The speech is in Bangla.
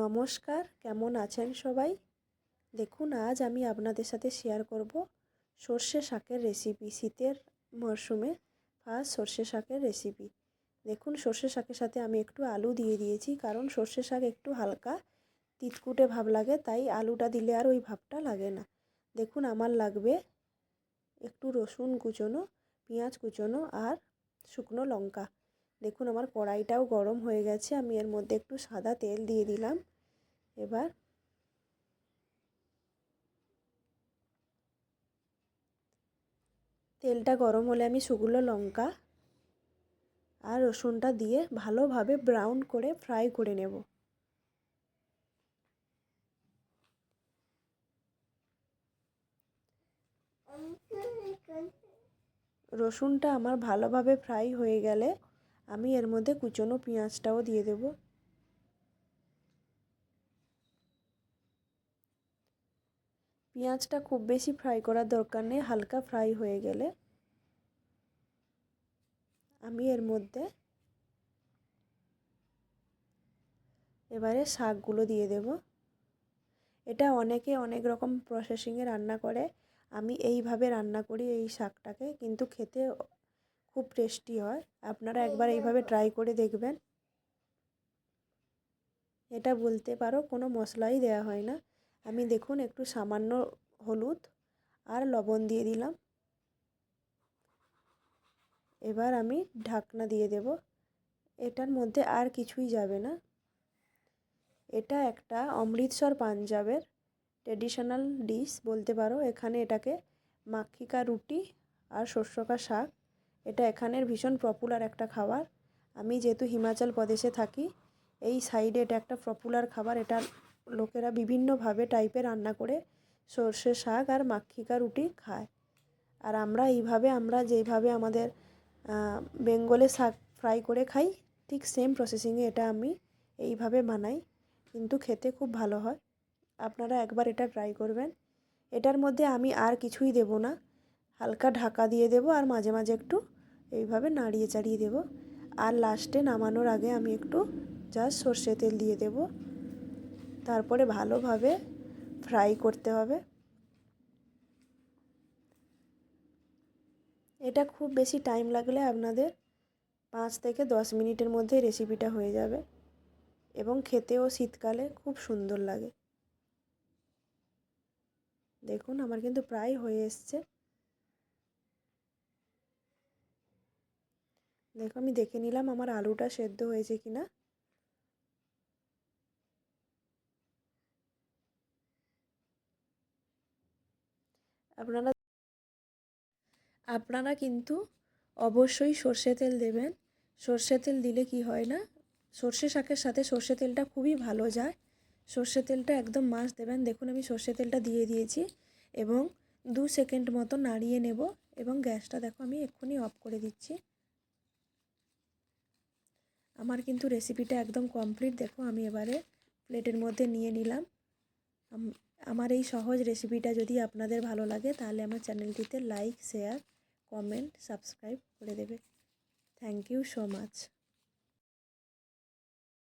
নমস্কার, কেমন আছেন সবাই? দেখুন, আজ আমি আপনাদের সাথে শেয়ার করব সর্ষে শাকের রেসিপি। শীতের মরশুমে ফার্স্ট সর্ষে শাকের রেসিপি। দেখুন, সর্ষে শাকের সাথে আমি একটু আলু দিয়ে দিয়েছি, কারণ সর্ষে শাক একটু হালকা তিতকুটে ভাব লাগে, তাই আলুটা দিলে আর ওই ভাবটা লাগে না। দেখুন, আমার লাগবে একটু রসুন কুচোনো, পেঁয়াজ কুচোনো আর শুকনো লঙ্কা। দেখুন, আমার কড়াইটাও গরম হয়ে গেছে। আমি এর মধ্যে একটু সাদা তেল দিয়ে দিলাম। এবার তেলটা গরম হলে আমি শুকনো লঙ্কা আর রসুনটা দিয়ে ভালোভাবে ব্রাউন করে ফ্রাই করে নেব। রসুনটা আমার ভালোভাবে ফ্রাই হয়ে গেলে আমি এর মধ্যে কুচনো পেঁয়াজটাও দিয়ে দেব। পেঁয়াজটা খুব বেশি ফ্রাই করার দরকার নেই, হালকা ফ্রাই হয়ে গেলে আমি এর মধ্যে এবারে শাকগুলো দিয়ে দেব। এটা অনেকে অনেক রকম প্রসেসিংয়ে রান্না করে, আমি এইভাবে রান্না করি এই শাকটাকে, কিন্তু খেতে খুব টেস্টি হয়। আপনারা একবার এইভাবে ট্রাই করে দেখবেন। এটা বলতে পারো কোনো মশলাই দেওয়া হয় না। আমি দেখুন একটু সামান্য হলুদ আর লবণ দিয়ে দিলাম। এবার আমি ঢাকনা দিয়ে দেব। এটার মধ্যে আর কিছুই যাবে না। এটা একটা অমৃতসর পাঞ্জাবের ট্রেডিশনাল ডিশ বলতে পারো। এখানে এটাকে মাক্কি কা রুটি আর শস্য কা শাক, এটা এখানের ভীষণ পপুলার একটা খাবার। আমি যেহেতু হিমাচল প্রদেশে থাকি, এই সাইডে এটা একটা পপুলার খাবার। এটা লোকেরা বিভিন্নভাবে টাইপের রান্না করে সর্ষে শাক আর মাক্কি কা রুটি খায়। আর আমরা যেইভাবে আমাদের বেঙ্গলে শাক ফ্রাই করে খাই, ঠিক সেম প্রসেসিংয়ে এটা আমি এইভাবে বানাই, কিন্তু খেতে খুব ভালো হয়। আপনারা একবার এটা ট্রাই করবেন। এটার মধ্যে আমি আর কিছুই দেব না, হালকা ঢাকা দিয়ে দেব আর মাঝে মাঝে একটু এইভাবে নাড়িয়ে চাড়িয়ে দেব। আর লাস্টে নামানোর আগে আমি একটু জাস্ট সর্ষে তেল দিয়ে দেব। তারপরে ভালোভাবে ফ্রাই করতে হবে। এটা খুব বেশি টাইম লাগলে আপনাদের 5 থেকে 10 মিনিটের মধ্যে রেসিপিটা হয়ে যাবে, এবং খেতেও শীতকালে খুব সুন্দর লাগে। দেখুন, আমার কিন্তু প্রায় হয়ে এসছে। দেখো, আমি দেখে নিলাম আমার আলুটা সেদ্ধ হয়েছে কিনা। আপনারা আপনারা কিন্তু অবশ্যই সর্ষে তেল দেবেন। সর্ষে তেল দিলে কি হয় না, সর্ষে শাকের সাথে সর্ষে তেলটা খুবই ভালো যায়। সর্ষে তেলটা একদম মাস্ট দেবেন। দেখুন, আমি সর্ষে তেলটা দিয়ে দিয়েছি এবং 2 সেকেন্ড মতো নাড়িয়ে নেব, এবং গ্যাসটা দেখো আমি এক্ষুনি অফ করে দিচ্ছি। আমার কিন্তু রেসিপিটা একদম কমপ্লিট। দেখো, আমি এবারে প্লেটের মধ্যে নিয়ে নিলাম। আমার এই সহজ রেসিপিটা যদি আপনাদের ভালো লাগে, তাহলে আমার চ্যানেলটিতে লাইক, শেয়ার, কমেন্ট, সাবস্ক্রাইব করে দেবে। Thank you so much.